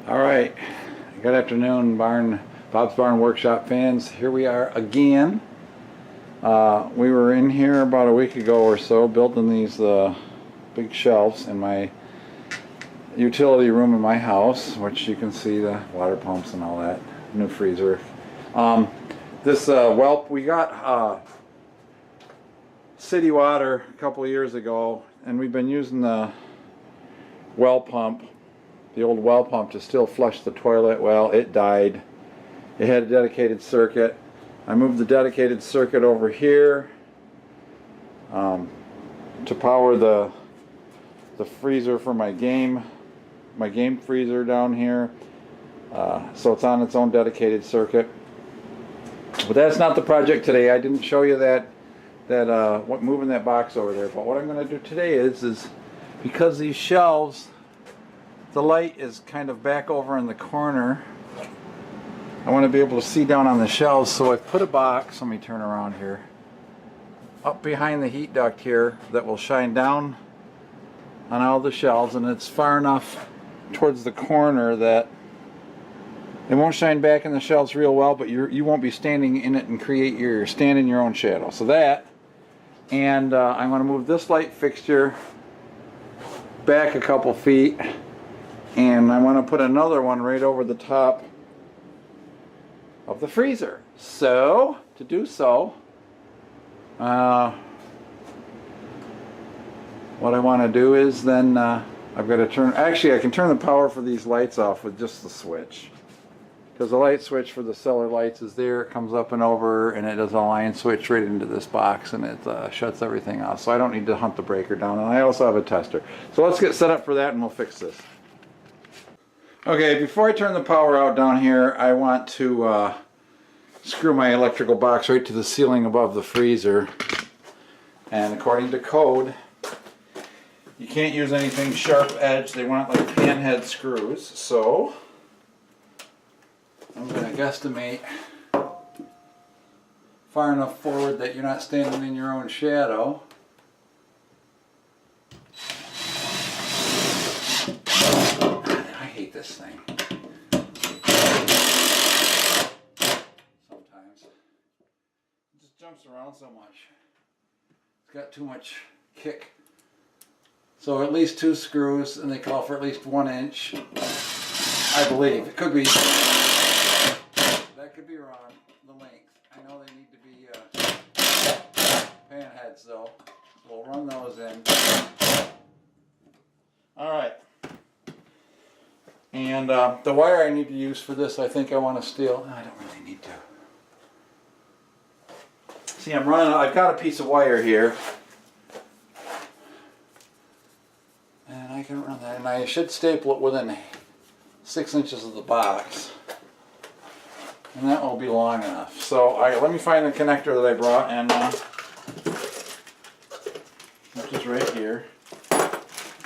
All right, good afternoon, Bob's Barn Workshop fans. Here we are again. We were in here about a week ago or so building these big shelves in my utility room in my house, which you can see the water pumps and all that, new freezer. We got city water a couple of years ago, and we've been using the well pump, the old well pump, to still flush the toilet. Well, it died. It had a dedicated circuit. I moved the dedicated circuit over here to power the freezer for my game freezer down here. So it's on its own dedicated circuit. But that's not the project today. I didn't show you moving that box over there. But what I'm going to do today is because these shelves, the light is kind of back over in the corner, I want to be able to see down on the shelves, so I've put a box, let me turn around here, up behind the heat duct here that will shine down on all the shelves, and it's far enough towards the corner that it won't shine back in the shelves real well, but you won't be standing in it and stand in your own shadow. So that, and I'm going to move this light fixture back a couple feet, and I want to put another one right over the top of the freezer. So to do so, what I want to do is then I've got to turn, actually I can turn the power for these lights off with just the switch, because the light switch for the cellar lights is there. It comes up and over, and it does a line switch right into this box, and it shuts everything off, so I don't need to hunt the breaker down. And I also have a tester. So let's get set up for that and we'll fix this. Okay, before I turn the power out down here, I want to screw my electrical box right to the ceiling above the freezer. And according to code, you can't use anything sharp edge. They want like panhead screws. So I'm going to guesstimate far enough forward that you're not standing in your own shadow. This thing sometimes it just jumps around so much. It's got too much kick. So at least 2 screws, and they call for at least 1 inch, I believe. It could be, that could be wrong, the length. I know they need to be panheads though. We'll run those in. Alright. And the wire I need to use for this, I think I want to steal. No, I don't really need to. See, I've got a piece of wire here. And I can run that, and I should staple it within 6 inches of the box. And that will be long enough. So let me find the connector that I brought, and which is right here.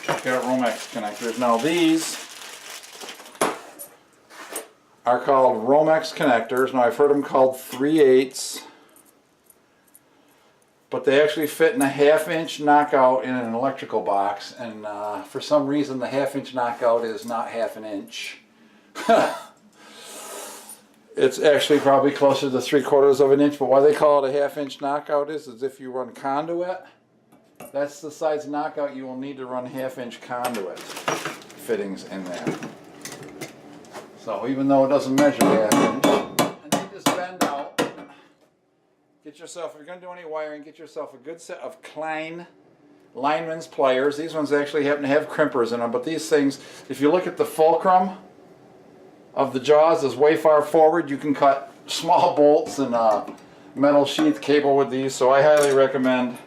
Check out Romex connectors. Now these are called Romex connectors. Now I've heard them called 3/8, but they actually fit in a 1/2 inch knockout in an electrical box, and for some reason the 1/2 inch knockout is not 1/2 inch. It's actually probably closer to 3/4 inch, but why they call it a 1/2 inch knockout is if you run conduit, that's the size knockout you will need to run 1/2 inch conduit fittings in there. So even though it doesn't measure 1/2 inch, and they just bend out. Get yourself, if you're going to do any wiring, get yourself a good set of Klein lineman's pliers. These ones actually happen to have crimpers in them, but these things, if you look at the fulcrum of the jaws is way far forward, you can cut small bolts and metal sheath cable with these, so I highly recommend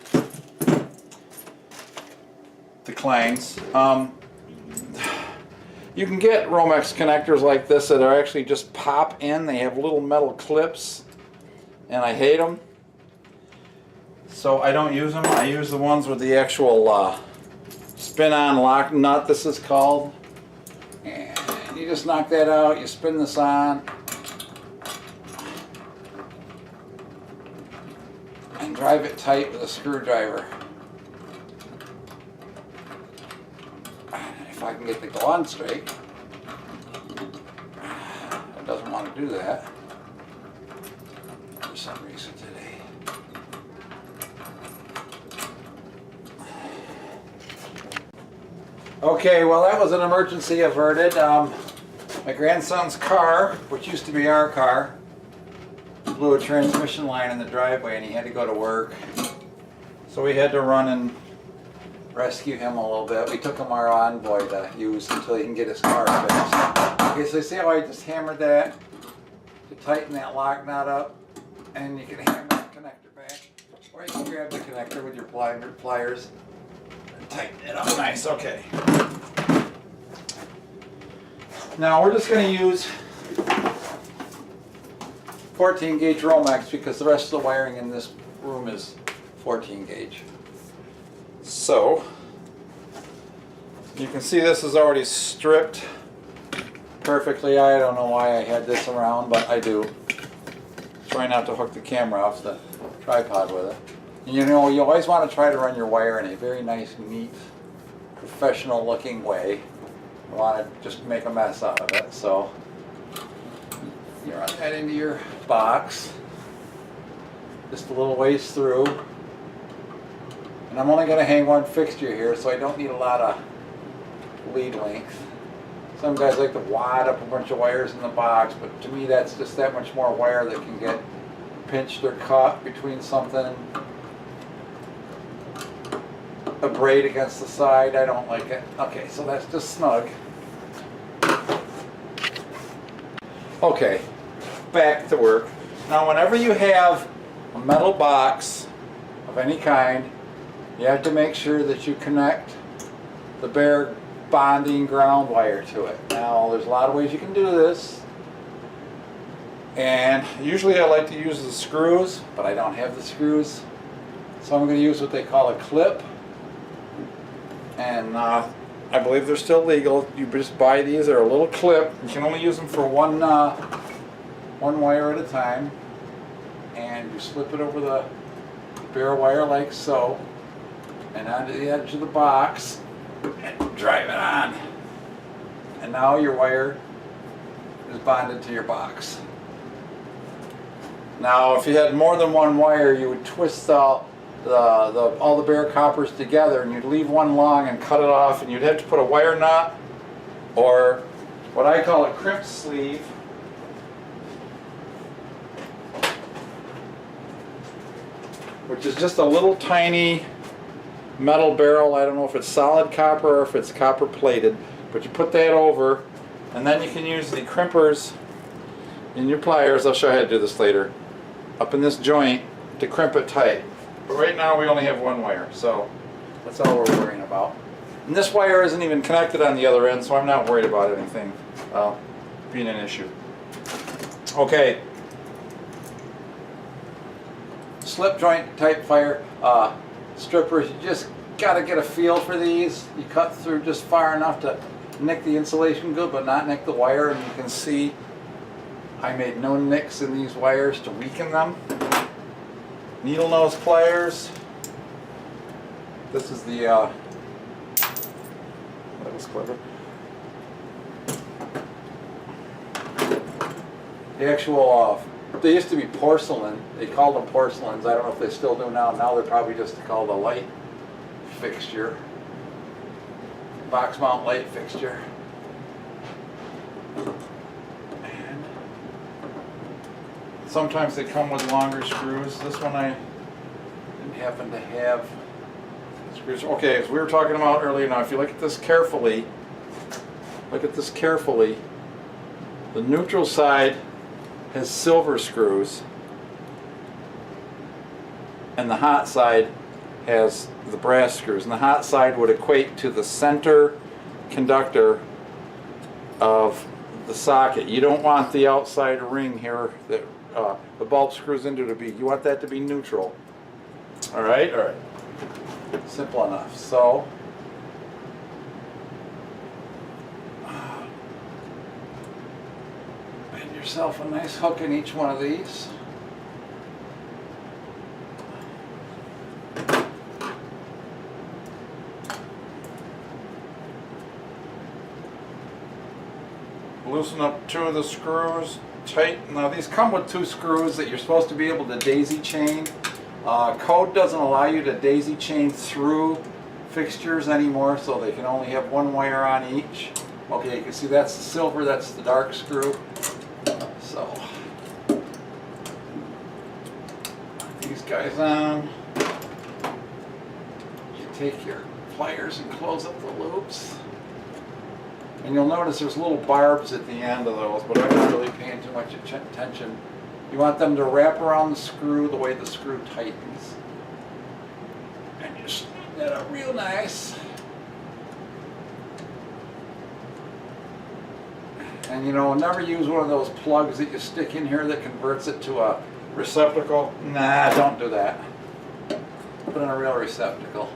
the Kleins. You can get Romex connectors like this that are actually just pop in. They have little metal clips, and I hate them. So I don't use them. I use the ones with the actual spin-on lock nut, this is called. And you just knock that out, you spin this on, and drive it tight with a screwdriver. If I can get the go on straight. want to do that for some reason today. Okay, well that was an emergency averted. My grandson's car, which used to be our car, blew a transmission line in the driveway and he had to go to work. So we had to run and rescue him a little bit. We took him our Envoy to use until he can get his car fixed. Okay, so you see how I just hammered that to tighten that lock nut up, and you can hammer the connector back, or you can grab the connector with your pliers and tighten it up nice. Okay. Now we're just going to use 14 gauge Romex because the rest of the wiring in this room is 14 gauge. So you can see this is already stripped perfectly. I don't know why I had this around, but I do. Try not to hook the camera off the tripod with it. And you know, you always want to try to run your wire in a very nice, neat, professional looking way. You want to just make a mess out of it. So you run that into your box, just a little ways through. And I'm only going to hang one fixture here, so I don't need a lot of lead length. Some guys like to wad up a bunch of wires in the box, but to me that's just that much more wire that can get pinched or caught between something. A braid against the side, I don't like it. Okay, so that's just snug. Okay, back to work. Now whenever you have a metal box of any kind, you have to make sure that you connect the bare bonding ground wire to it. Now there's a lot of ways you can do this, and usually I like to use the screws, but I don't have the screws, so I'm going to use what they call a clip, and I believe they're still legal. You just buy these, they're a little clip. You can only use them for one wire at a time, and you slip it over the bare wire like so, and onto the edge of the box, and drive it on. And now your wire is bonded to your box. Now if you had more than one wire, you would twist all the bare coppers together, and you'd leave one long and cut it off, and you'd have to put a wire knot, or what I call a crimp sleeve, which is just a little tiny metal barrel. I don't know if it's solid copper or if it's copper plated, but you put that over, and then you can use the crimpers in your pliers. I'll show you how to do this later, up in this joint to crimp it tight. But right now we only have one wire, so that's all we're worrying about. And this wire isn't even connected on the other end, so I'm not worried about anything being an issue. Okay. Slip joint type fire strippers, you just got to get a feel for these. You cut through just far enough to nick the insulation good, but not nick the wire. And you can see I made no nicks in these wires to weaken them. Needle nose pliers. This is the that was clever. The actual they used to be porcelain. They called them porcelains. I don't know if they still do now. Now they're probably just called a light fixture. Box mount light fixture. And sometimes they come with longer screws. This one I didn't happen to have screws. Okay, as we were talking about earlier, now if you look at this carefully, the neutral side has silver screws, and the hot side has the brass screws. And the hot side would equate to the center conductor of the socket. You don't want the outside ring here that the bulb screws into to be. You want that to be neutral. All right. Simple enough. So yourself a nice hook in each one of these. Loosen up 2 of the screws. Tight. Now these come with 2 screws that you're supposed to be able to daisy chain. Code doesn't allow you to daisy chain through fixtures anymore, so they can only have 1 wire on each. Okay, you can see that's the silver, that's the dark screw. So, put these guys on. You take your pliers and close up the loops. And you'll notice there's little barbs at the end of those, but I'm not really paying too much attention. You want them to wrap around the screw the way the screw tightens. And just snug that up real nice. And you know, never use one of those plugs that you stick in here that converts it to a receptacle. Nah, don't do that. Put in a real receptacle.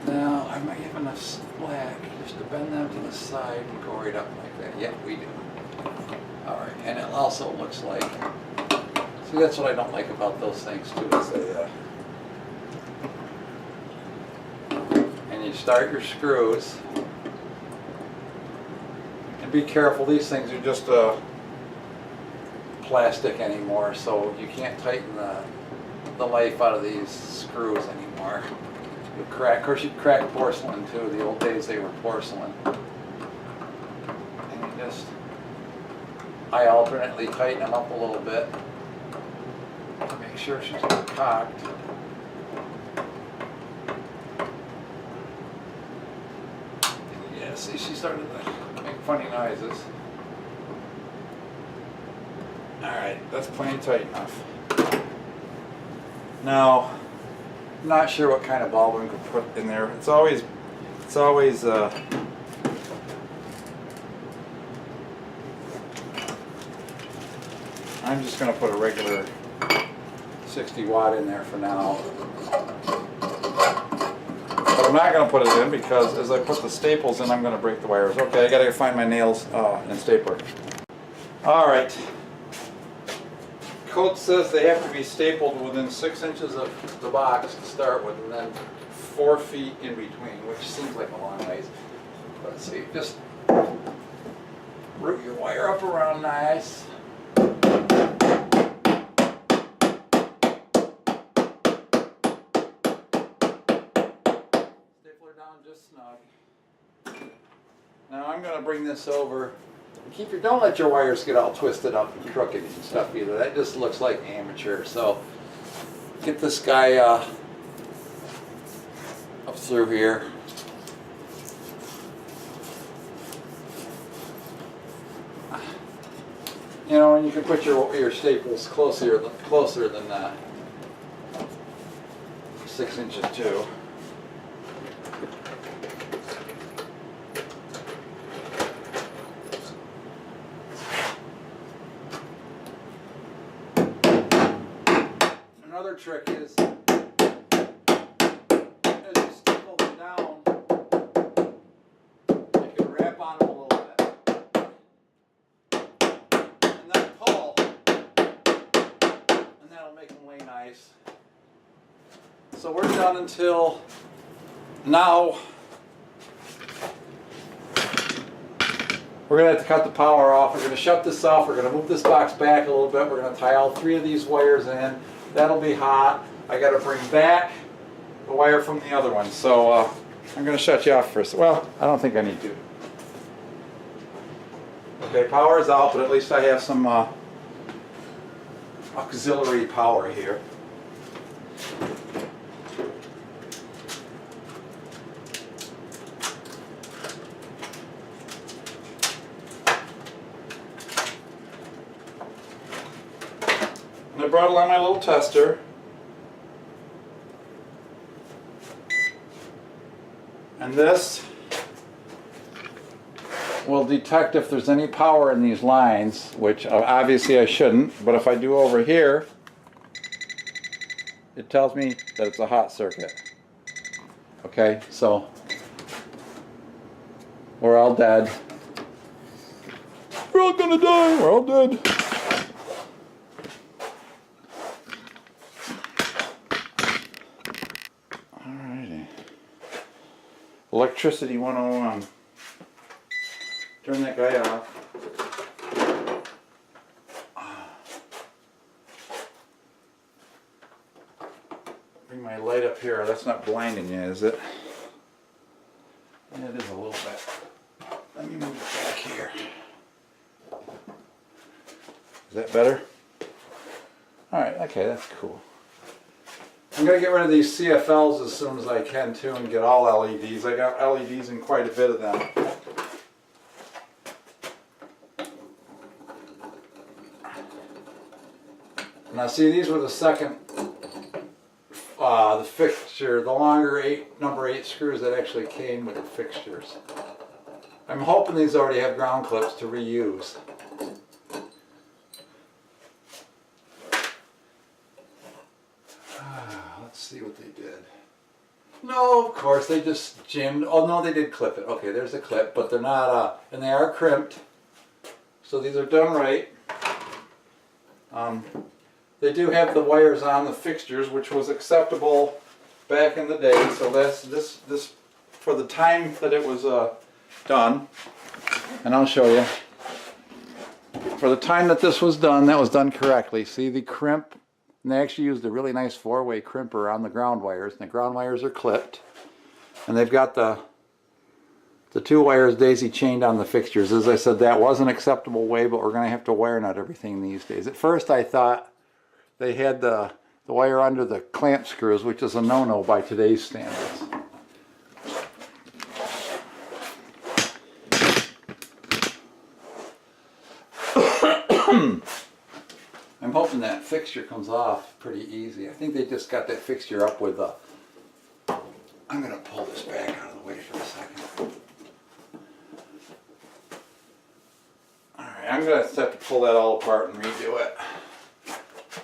Now, I might have enough slack just to bend them to the side and go right up like that. Yep, we do. Alright, and it also looks like, see, that's what I don't like about those things too, is they, and you start your screws, and be careful, these things are just plastic anymore, so you can't tighten the life out of these screws anymore. You crack, of course, you'd crack porcelain too. The old days they were porcelain. And you just, I alternately tighten them up a little bit. Make sure she's not cocked. Yeah, see, she started to make funny noises. Alright, that's plenty tight enough. Now, I'm not sure what kind of bulb we could put in there. It's always I'm just going to put a regular 60 watt in there for now. But I'm not going to put it in because as I put the staples in, I'm going to break the wires. Okay, I got to find my nails and stapler. Alright. Code says they have to be stapled within 6 inches of the box to start with, and then 4 feet in between, which seems like a long ways. Let's see, just root your wire up around nice. Stapler down just snug. Now I'm going to bring this over. Don't let your wires get all twisted up and crooked and stuff either. That just looks like amateur. So get this guy up through here. You know, and you can put your staples closer than 6 inches too. Another trick is, as you staple them down, you can wrap on them a little bit. And then pull, and that'll make them lay nice. So we're done until now. We're going to have to cut the power off. We're going to shut this off. We're going to move this box back a little bit. We're going to tie all 3 of these wires in. That'll be hot. I got to bring back the wire from the other one. So I'm going to shut you off first. Well, I don't think I need to. Okay, power's out, but at least I have some auxiliary power here. I brought along my little tester. And this will detect if there's any power in these lines, which obviously I shouldn't, but if I do over here, it tells me that it's a hot circuit. Okay, so we're all dead. We're all gonna die, we're all dead. Electricity 101. Turn that guy off. my light up here. That's not blinding you, is it? Yeah, it is a little bit. Let me move it back here. Is that better? Alright, okay, that's cool. I'm going to get rid of these CFLs as soon as I can too and get all LEDs. I got LEDs in quite a bit of them. Now see, these were the second, the fixture, the longer number 8 screws that actually came with the fixtures. I'm hoping these already have ground clips to reuse. Let's see what they did. No, of course, they just jammed. Oh no, they did clip it. Okay, there's a clip, but they're not, and they are crimped. So these are done right. They do have the wires on the fixtures, which was acceptable back in the day. So that's this for the time that it was done. And I'll show you. For the time that this was done, that was done correctly. See the crimp? And they actually used a really nice 4-way crimper on the ground wires. And the ground wires are clipped. And they've got the 2 wires daisy chained on the fixtures. As I said, that was an acceptable way, but we're going to have to wire nut everything these days. At first I thought they had the wire under the clamp screws, which is a no-no by today's standards. I'm hoping that fixture comes off pretty easy. I think they just got that fixture up with a... I'm going to pull this back out of the way for a second. Alright, I'm going to have to pull that all apart and redo it.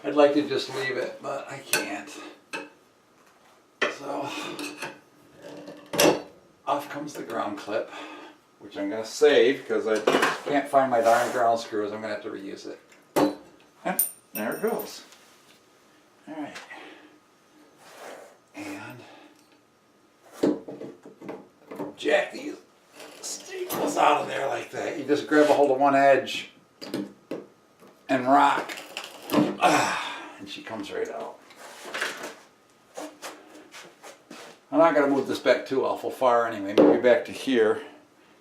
I'd like to just leave it, but I can't. So, off comes the ground clip, which I'm going to save because I can't find my darn ground screws. I'm going to have to reuse it. And there it goes. Alright. And jack these staples out of there like that. You just grab a hold of one edge and rock. And she comes right out. I'm not going to move this back too awful far anyway. Maybe back to here.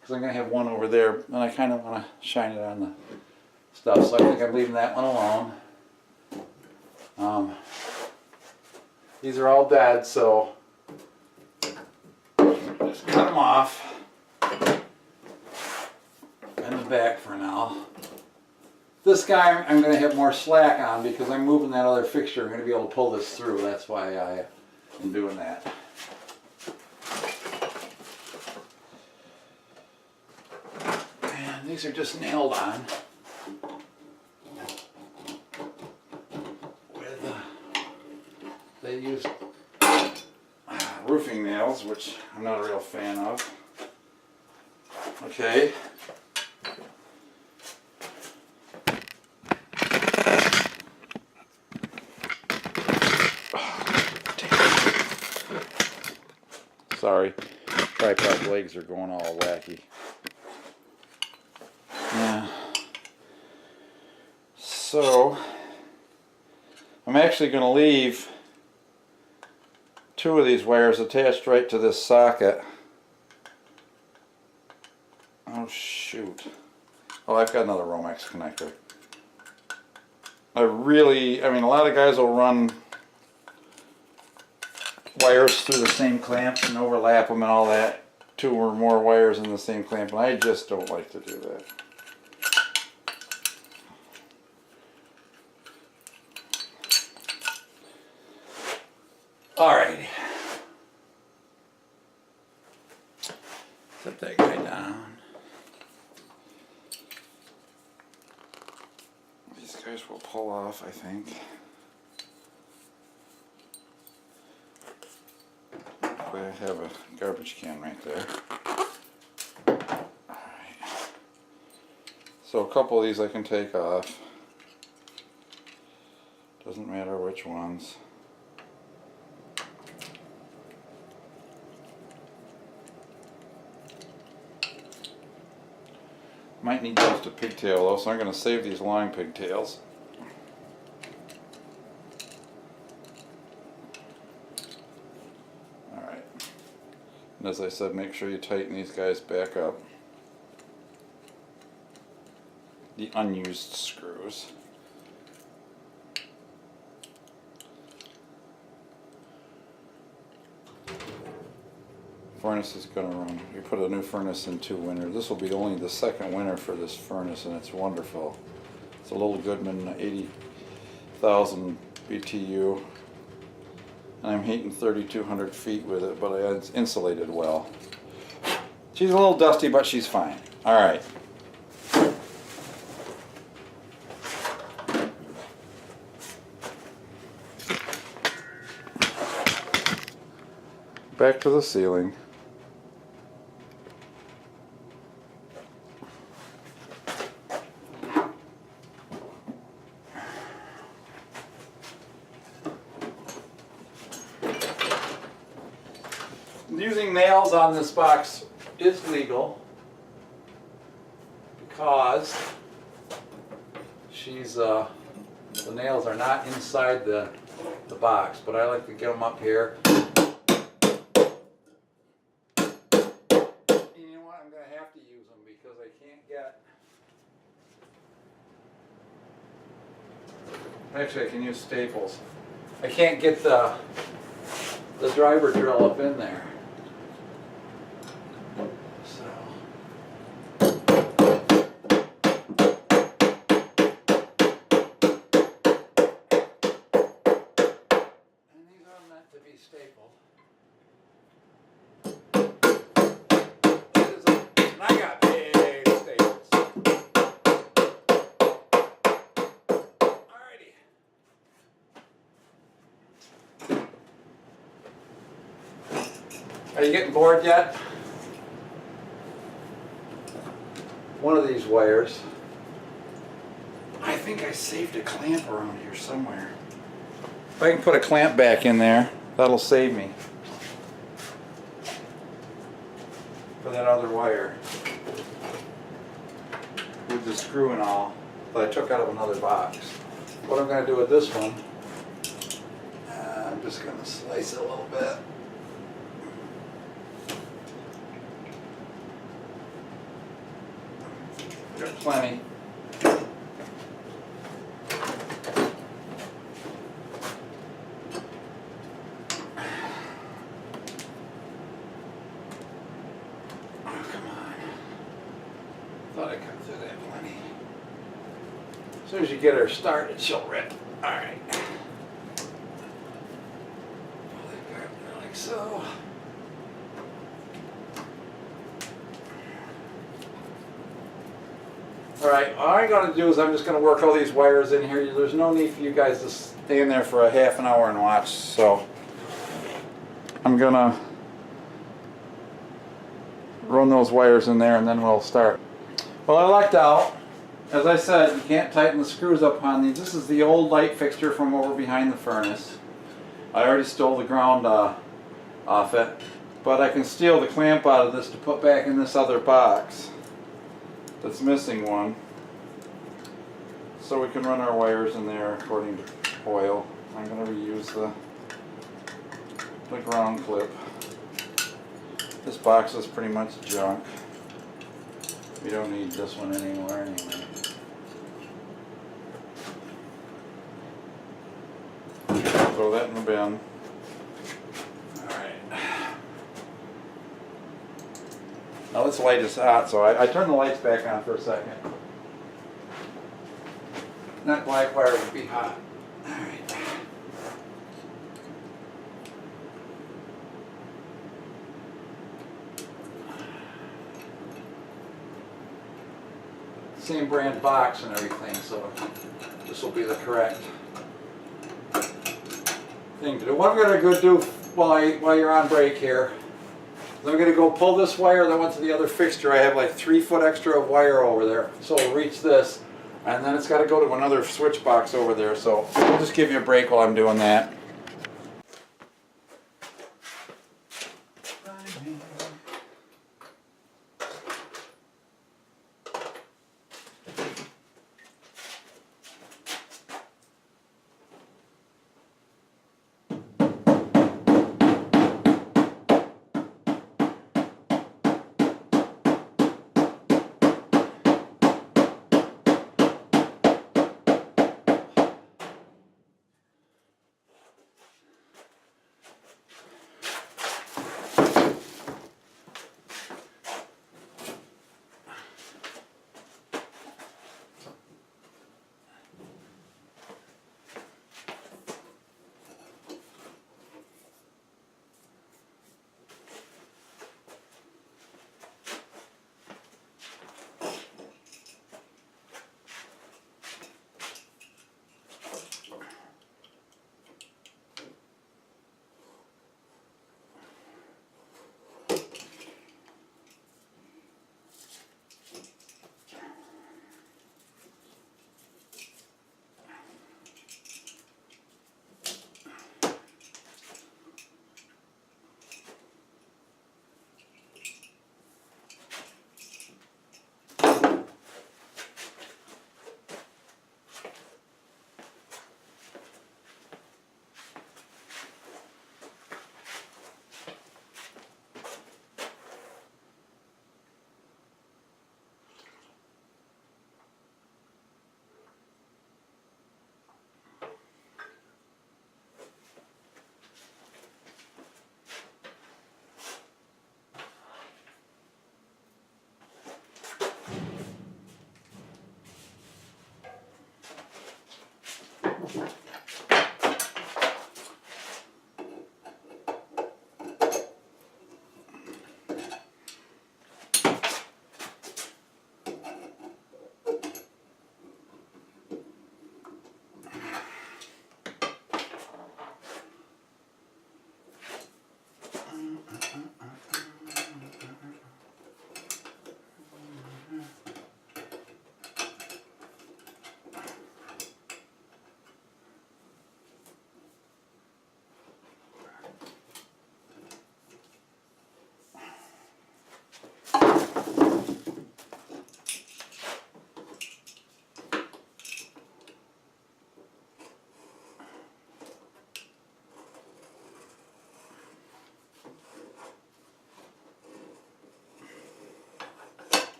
Because I'm going to have one over there. And I kind of want to shine it on the stuff. So I think I'm leaving that one alone. These are all dead, so just cut them off. In the back for now. This guy I'm going to have more slack on because I'm moving that other fixture. I'm going to be able to pull this through. That's why I am doing that. And these are just nailed on. They use roofing nails, which I'm not a real fan of. Okay. Sorry, tripod legs are going all wacky. Yeah. So, I'm actually going to leave 2 of these wires attached right to this socket. Oh shoot. Oh, I've got another Romex connector. I mean, a lot of guys will run wires through the same clamps and overlap them and all that. 2 or more wires in the same clamp, and I just don't like to do that. Alrighty. Set that guy down. These guys will pull off, I think. I have a garbage can right there. Alright. So a couple of these I can take off. Doesn't matter which ones. Might need just a pigtail though, so I'm going to save these long pigtails. And as I said, make sure you tighten these guys back up. The unused screws. Furnace is going to run. We put a new furnace in 2 winters. This will be only the 2nd winter for this furnace, and it's wonderful. It's a little Goodman 80,000 BTU. And I'm heating 3,200 feet with it, but it's insulated well. She's a little dusty, but she's fine. All right. Back to the ceiling. Using nails on this box is legal because the nails are not inside the box, but I like to get them up here. I'm going to have to use them because I can't get... Actually, I can use staples. I can't get the driver drill up in there. So... And these are meant to be stapled. I got big staples. Alrighty. Are you getting bored yet? One of these wires. I think I saved a clamp around here somewhere. If I can put a clamp back in there, that'll save me. For that other wire. With the screw and all that I took out of another box. What I'm going to do with this one, I'm just going to slice it a little bit. Got plenty. Thought I cut through that plenty. As soon as you get her started, she'll rip. Alright. Pull that guy up there like so. Alright, all I'm going to do is I'm just going to work all these wires in here. There's no need for you guys to stay in there for a half an hour and watch, so I'm going to run those wires in there and then we'll start. Well, I lucked out. As I said, you can't tighten the screws up on these. This is the old light fixture from over behind the furnace. I already stole the ground off it, but I can steal the clamp out of this to put back in this other box that's missing one. So we can run our wires in there according to oil. I'm going to reuse the ground clip. This box is pretty much junk. We don't need this one anymore anyway. Throw that in the bin. Alright. Now this light is hot, so I turn the lights back on for a second. That black wire would be hot. Alright. Same brand box and everything, so this will be the correct thing to do. What I'm going to go do while you're on break here is I'm going to go pull this wire that went to the other fixture. I have like 3 foot extra of wire over there, so we'll reach this, and then it's got to go to another switch box over there, so we'll just give you a break while I'm doing that.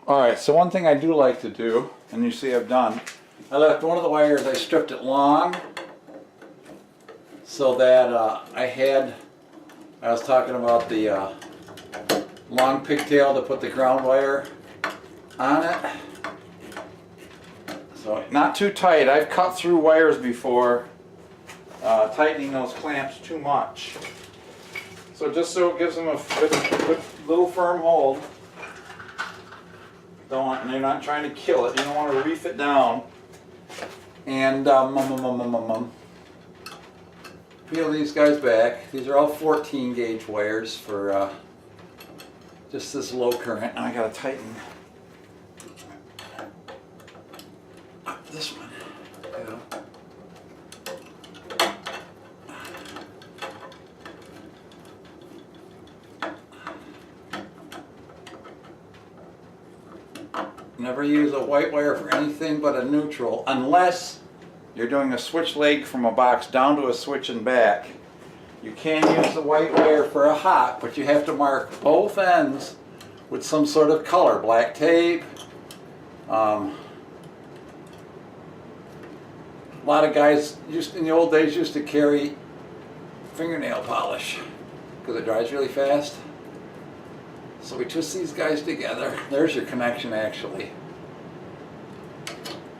Alright, so one thing I do like to do, and you see I've done, I left one of the wires, I stripped it long, so that I was talking about the long pigtail to put the ground wire on it. So not too tight. I've cut through wires before, tightening those clamps too much. So just so it gives them a good little firm hold. And you're not trying to kill it. You don't want to reef it down. And peel these guys back. These are all 14 gauge wires for just this low current. And I gotta tighten up this one. Never use a white wire for anything but a neutral, unless you're doing a switch leg from a box down to a switch and back. You can use the white wire for a hot, but you have to mark both ends with some sort of color, black tape. A lot of guys in the old days used to carry fingernail polish because it dries really fast. So we twist these guys together. There's your connection actually.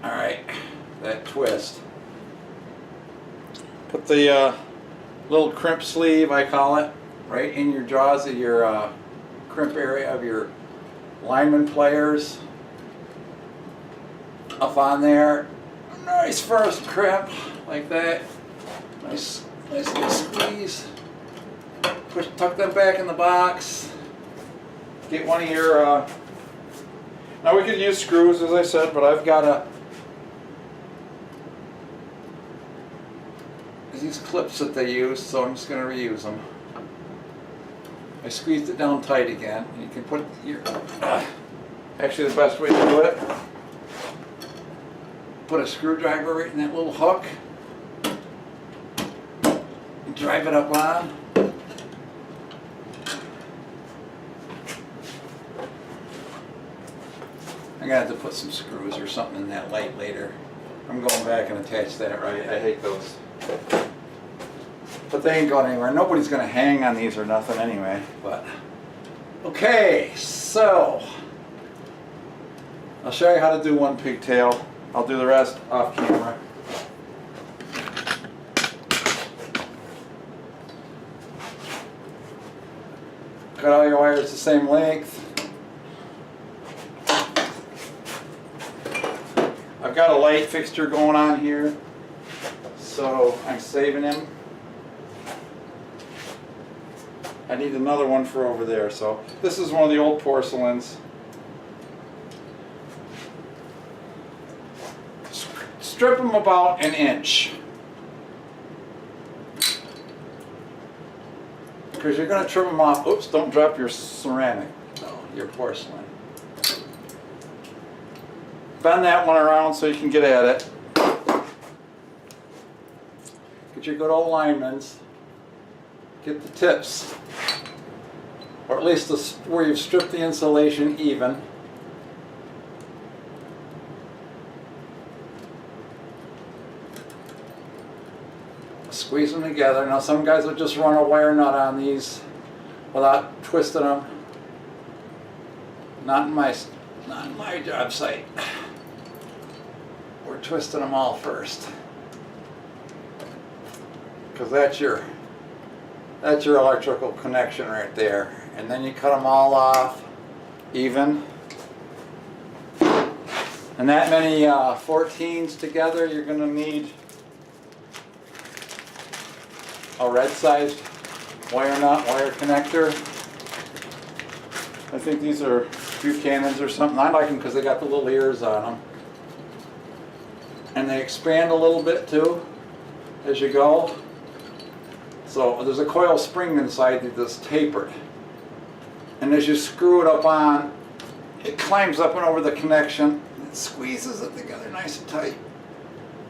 Alright, that twist. Put the little crimp sleeve, I call it, right in your jaws of your crimp area of your lineman pliers. Up on there. Nice first crimp, like that. Nice little squeeze. Tuck them back in the box. Get one of your, now we could use screws as I said, but I've got these clips that they use, so I'm just going to reuse them. I squeezed it down tight again. You can put your, actually the best way to do it, put a screwdriver right in that little hook, and drive it up on. I'm going to have to put some screws or something in that light later. I'm going back and attach that right. I hate those. But they ain't going anywhere. Nobody's going to hang on these or nothing anyway. But okay, so I'll show you how to do one pigtail. I'll do the rest off camera. Cut all your wires the same length. I've got a light fixture going on here, so I'm saving him. I need another one for over there, so this is one of the old porcelains. Strip them about an inch, because you're going to trim them off. Oops, don't drop your ceramic, no, your porcelain. Bend that one around so you can get at it. Get your good old linemen's. Get the tips, or at least where you've stripped the insulation even. Squeeze them together. Now some guys will just run a wire nut on these without twisting them. Not in my job site. We're twisting them all first, because that's your electrical connection right there. And then you cut them all off even. And that many 14s together, you're going to need a red sized wire nut, wire connector. I think these are Buchanan's or something. I like them because they got the little ears on them. And they expand a little bit too as you go. So there's a coil spring inside that's tapered. And as you screw it up on, it climbs up and over the connection. It squeezes it together nice and tight.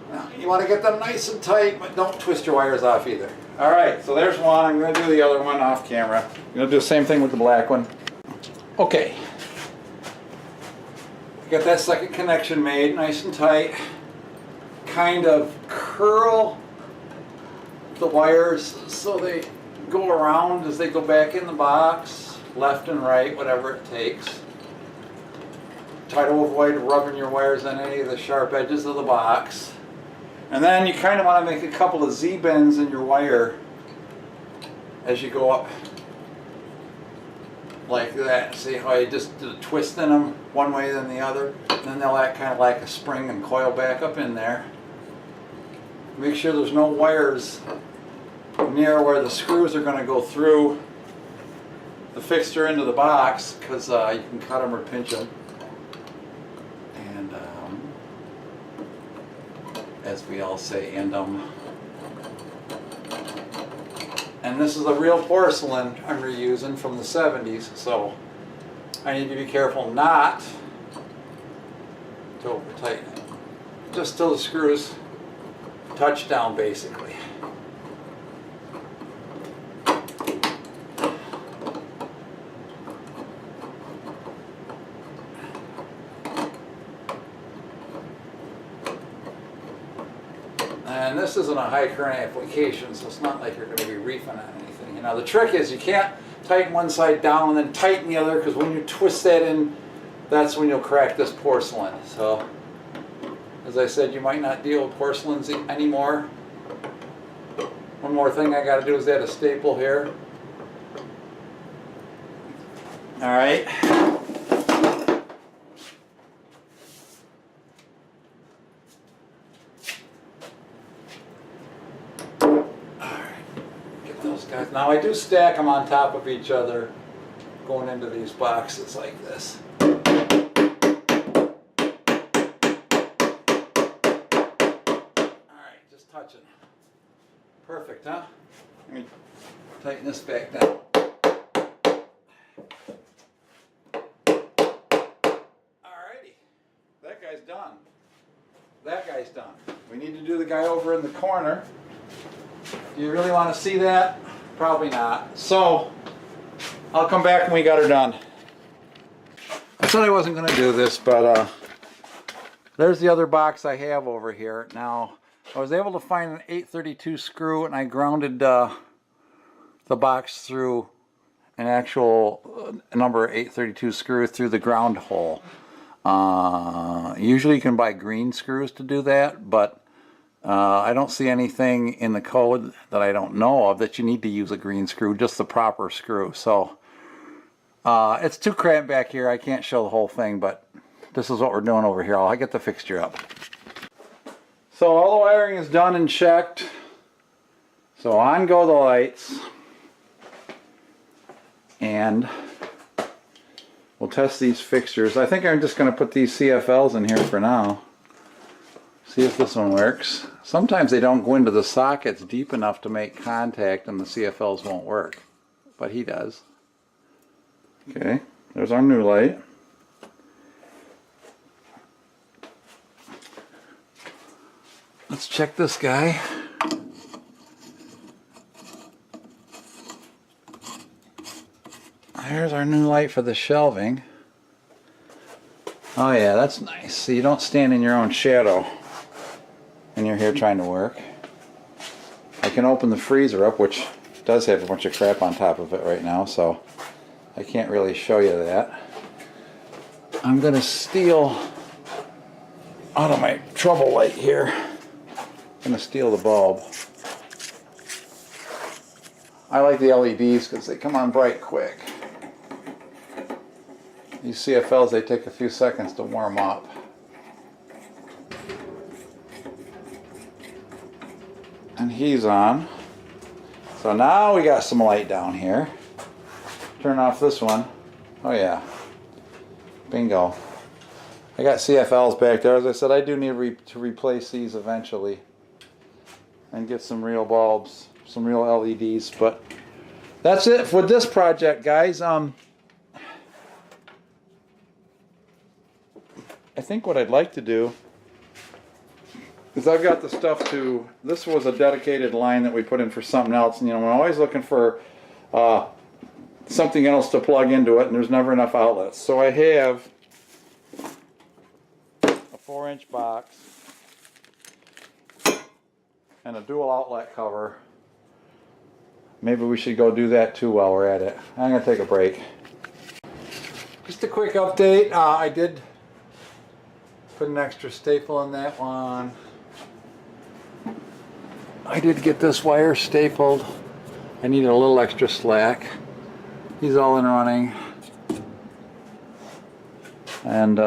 Now, you want to get them nice and tight, but don't twist your wires off either. Alright, so there's one. I'm going to do the other one off camera. I'm going to do the same thing with the black one. Okay. Got that second connection made nice and tight. Kind of curl the wires so they go around as they go back in the box, left and right, whatever it takes. Try to avoid rubbing your wires on any of the sharp edges of the box. And then you kind of want to make a couple of Z-bends in your wire as you go up like that. See how I just did a twist in them one way then the other? And then they'll act kind of like a spring and coil back up in there. Make sure there's no wires near where the screws are going to go through the fixture into the box, because you can cut them or pinch them. And as we all say, and this is a real porcelain I'm reusing from the 70s, so I need to be careful not to over tighten it. Just till the screws touch down, basically. And this isn't a high current application, so it's not like you're going to be reefing on anything. You know, the trick is you can't tighten one side down and then tighten the other, because when you twist that in, that's when you'll crack this porcelain. So, as I said, you might not deal with porcelains anymore. One more thing I got to do is add a staple here. All right. Now I do stack them on top of each other going into these boxes like this. Alright, just touching. Perfect, huh? Let me tighten this back down. Alrighty, that guy's done. That guy's done. We need to do the guy over in the corner. Do you really want to see that? Probably not. So, I'll come back when we got her done. I said I wasn't going to do this, but there's the other box I have over here. Now, I was able to find an 832 screw, and I grounded the box through an actual number 832 screw through the ground hole. Usually you can buy green screws to do that, but I don't see anything in the code that I don't know of that you need to use a green screw, just the proper screw. So it's too cramped back here. I can't show the whole thing, but this is what we're doing over here. I'll get the fixture up. So all the wiring is done and checked. So on go the lights. And we'll test these fixtures. I think I'm just going to put these CFLs in here for now. See if this one works. Sometimes they don't go into the sockets deep enough to make contact and the CFLs won't work. But he does. Okay, there's our new light. Let's check this guy. Here's our new light for the shelving. Oh yeah, that's nice. So you don't stand in your own shadow and you're here trying to work. I can open the freezer up, which does have a bunch of crap on top of it right now, so I can't really show you that. I'm going to steal out of my trouble light here. I'm going to steal the bulb. I like the LEDs because they come on bright quick. These CFLs, they take a few seconds to warm up. And he's on. So now we got some light down here. Turn off this one. Oh yeah. Bingo. I got CFLs back there. As I said, I do need to replace these eventually. And get some real bulbs, some real LEDs. But that's it for this project, guys. I think what I'd like to do is I've got the stuff to, this was a dedicated line that we put in for something else, and you know, I'm always looking for something else to plug into it, and there's never enough outlets. So I have 4-inch box and a dual outlet cover. Maybe we should go do that too while we're at it. I'm going to take a break. Just a quick update. I did put an extra staple in that one. I did get this wire stapled. I needed a little extra slack. He's all in running. And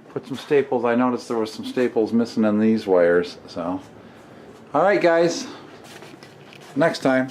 put some staples. I noticed there was some staples missing in these wires. So, all right, guys. Next time.